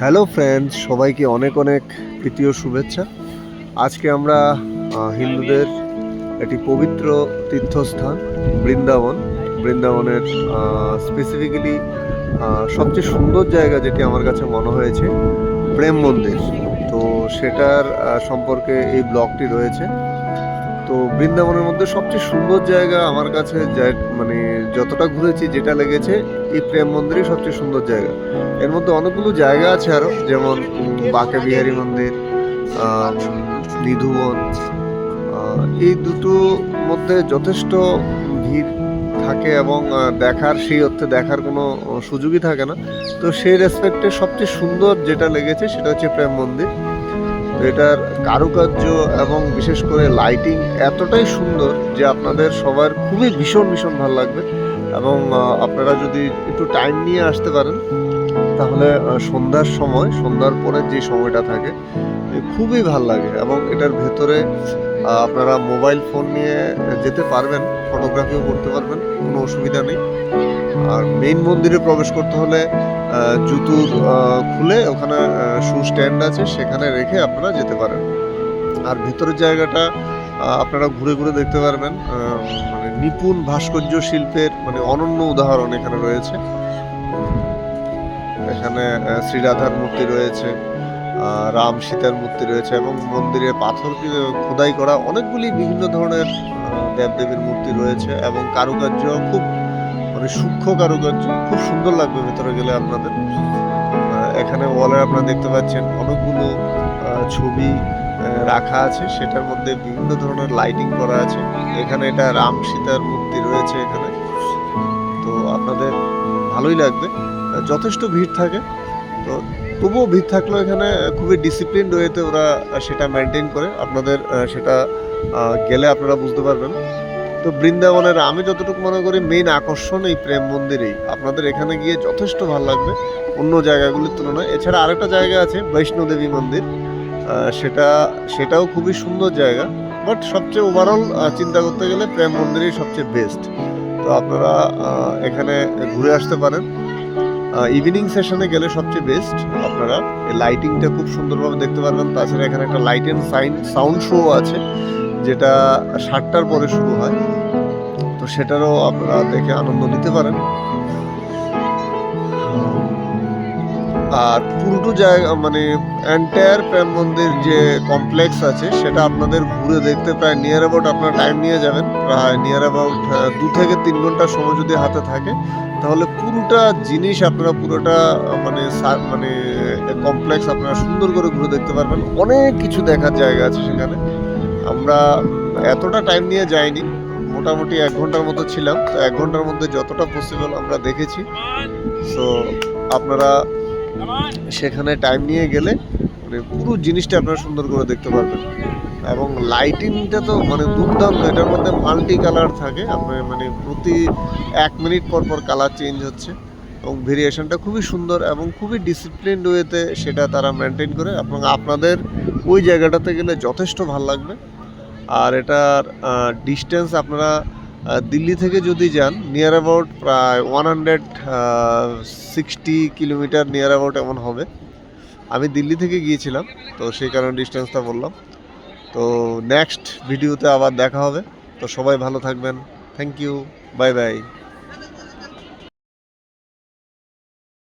Hello friends, সবাইকে অনেক অনেক প্রীতি ও শুভেচ্ছা। আজকে আমরা হিন্দুদের একটি পবিত্র তীর্থস্থান বৃন্দাবনের স্পেসিফিক্যালি সবচেয়ে সুন্দর জায়গা যেটি আমার কাছে মনে হয়েছে প্রেম মন্দির। তো সেটার সম্পর্কে এই ব্লগটি রয়েছে। তো বৃন্দাবনের মধ্যে সবচেয়ে সুন্দর জায়গা আমার কাছে মানে যতটা ঘুরেছি যেটা লেগেছে এই প্রেম মন্দিরই সবচেয়ে সুন্দর জায়গা। এর মধ্যে অনেকগুলো জায়গা আছে আরও, যেমন বাঁকে বিহারী মন্দির, নিধুবন। এই দুটো মধ্যে যথেষ্ট ভিড় থাকে এবং দেখার সেই অর্থে দেখার কোনো সুযোগই থাকে না। তো সেই রেসপেক্টে সবচেয়ে সুন্দর যেটা লেগেছে সেটা হচ্ছে প্রেম মন্দির। তো এটার কারুকার্য এবং বিশেষ করে লাইটিং এতটাই সুন্দর যে আপনাদের সবার খুবই ভীষণ ভীষণ ভালো লাগবে। এবং আপনারা যদি একটু টাইম নিয়ে আসতে পারেন তাহলে সন্ধ্যার পরে যে সময়টা থাকে খুবই ভাল লাগে। এবং এটার ভেতরে আপনারা মোবাইল ফোন নিয়ে যেতে পারবেন, ফটোগ্রাফিও করতে পারবেন, কোনো অসুবিধা নেই। আর মেইন মন্দিরে প্রবেশ করতে হলে জুতোর খুলে ওখানে শু স্ট্যান্ড আছে, সেখানে রেখে আপনারা যেতে পারেন। আর ভেতরের জায়গাটা আপনারা ঘুরে ঘুরে দেখতে পারবেন। মানে নিপুণ ভাস্কর্য শিল্পের মানে অনন্য উদাহরণ এখানে রয়েছে। এখানে শ্রীরাধার মূর্তি রয়েছে, রাম সীতার মূর্তি রয়েছে এবং মন্দিরে পাথর খোদাই করা অনেকগুলি বিভিন্ন ধরনের দেবদেবীর মূর্তি রয়েছে এবং কারুকার্য খুব মানে সূক্ষ্ম কারুকার্য, খুব সুন্দর লাগবে ভেতরে গেলে আপনাদের। এখানে ওয়ালে আপনারা দেখতে পাচ্ছেন অনেকগুলো ছবি রাখা আছে, সেটার মধ্যে বিভিন্ন ধরনের লাইটিং করা আছে। এখানে এটা রাম সীতার মূর্তি রয়েছে এখানে। তো আপনাদের ভালোই লাগবে, যথেষ্ট ভিড় থাকে। তো তবুও ভিড় থাকলেও এখানে খুবই ডিসিপ্লিন ওয়েতে ওরা সেটা মেনটেন করে। আপনাদের সেটা গেলে আপনারা বুঝতে পারবেন। তো বৃন্দাবনের আমি যতটুকু মনে করি মেইন আকর্ষণ এই প্রেম মন্দিরেই। আপনাদের এখানে গিয়ে যথেষ্ট ভালো লাগবে অন্য জায়গাগুলির তুলনায়। এছাড়া আরেকটা জায়গা আছে বৈষ্ণোদেবী মন্দির, সেটাও খুবই সুন্দর জায়গা। বাট সবচেয়ে ওভারঅল চিন্তা করতে গেলে প্রেম মন্দিরই সবচেয়ে বেস্ট। তো আপনারা এখানে ঘুরে আসতে পারেন। ইভিনিং সেশনে গেলে সবচেয়ে বেস্ট। আপনারা এই লাইটিংটা খুব সুন্দরভাবে দেখতে পারবেন। তাছাড়া এখানে একটা লাইট অ্যান্ড সাউন্ড শো আছে, যেটা 7টার পরে শুরু হয়। তো সেটারও আপনারা দেখে আনন্দ নিতে পারেন। আর পুরো জায়গা মানে এন্টায়ার প্রেম মন্দির যে কমপ্লেক্স আছে সেটা আপনাদের ঘুরে দেখতে প্রায় নিয়ার অ্যাবাউট আপনারা টাইম নিয়ে যাবেন। প্রায় নিয়ার অ্যাবাউট 2 থেকে 3 ঘন্টা সময় যদি হাতে থাকে তাহলে পুরোটা জিনিস আপনারা পুরোটা মানে মানে কমপ্লেক্স আপনারা সুন্দর করে ঘুরে দেখতে পারবেন। অনেক কিছু দেখার জায়গা আছে সেখানে। আমরা এতটা টাইম নিয়ে যাইনি, মোটামুটি 1 ঘন্টার মতো ছিলাম। তো 1 ঘন্টার মধ্যে যতটা পসিবল আমরা দেখেছি। সো আপনারা সেখানে টাইম নিয়ে গেলে মানে পুরো জিনিসটা আপনারা সুন্দর করে দেখতে পারবেন। এবং লাইটিংটা তো মানে দুর্দান্ত। এটার মধ্যে মাল্টি কালার থাকে, আপনার মানে প্রতি 1 মিনিট পর পর কালার চেঞ্জ হচ্ছে এবং ভেরিয়েশনটা খুবই সুন্দর এবং খুবই ডিসিপ্লিনড ওয়েতে সেটা তারা মেনটেন করে। এবং আপনাদের ওই জায়গাটাতে গেলে যথেষ্ট ভালো লাগবে। আর এটার ডিস্টেন্স আপনারা দিল্লি থেকে যদি যান নিয়ার অ্যাবাউট প্রায় 160 কিলোমিটার নিয়ার অ্যাবাউট এমন হবে। আমি দিল্লি থেকে গিয়েছিলাম, তো সেই কারণে ডিস্টেন্সটা বললাম। তো নেক্সট ভিডিওতে আবার দেখা হবে। তো সবাই ভালো থাকবেন। Thank you, bye by.